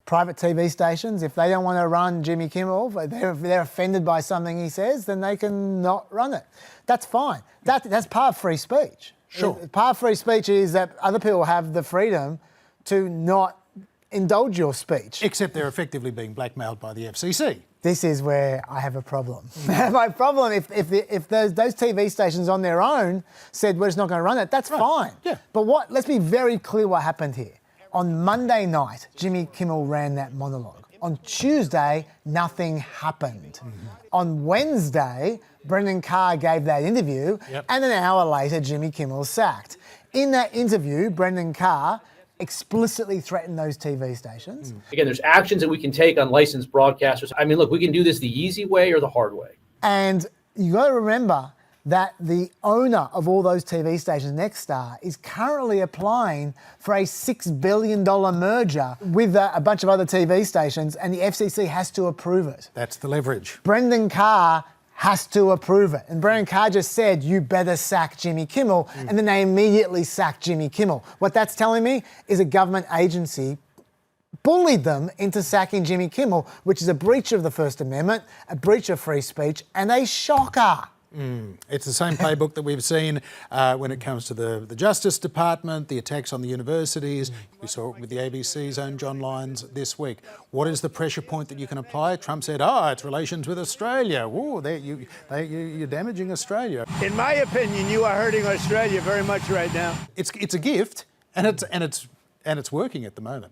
private TV stations, if they don't want to run Jimmy Kimmel, if they're offended by something he says, then they can not run it. That's fine. That's part of free speech. Sure. Part of free speech is that other people have the freedom to not indulge your speech. Except they're effectively being blackmailed by the FCC. This is where I have a problem. My problem, if those TV stations on their own said we're just not going to run it, that's fine. Yeah. But let's be very clear what happened here. On Monday night, Jimmy Kimmel ran that monologue. On Tuesday, nothing happened. Mm-hmm. On Wednesday, Brendan Carr gave that interview, and an hour later, Jimmy Kimmel sacked. In that interview, Brendan Carr explicitly threatened those TV stations. Again, there's actions that we can take on licensed broadcasters. I mean, look, we can do this the easy way or the hard way. And you got to remember that the owner of all those TV stations, Nexstar, is currently applying for a $6 billion merger with a bunch of other TV stations, and the FCC has to approve it. That's the leverage. Brendan Carr has to approve it. And Brendan Carr just said, you better sack Jimmy Kimmel. And then they immediately sacked Jimmy Kimmel. What that's telling me is a government agency bullied them into sacking Jimmy Kimmel, which is a breach of the First Amendment, a breach of free speech, and a shocker. It's the same playbook that we've seen when it comes to the Justice Department, the attacks on the universities. We saw it with the ABC's own John Lyons this week. What is the pressure point that you can apply? Trump said, it's relations with Australia. Whoa, you're damaging Australia. In my opinion, you are hurting Australia very much right now. It's a gift, and it's working at the moment.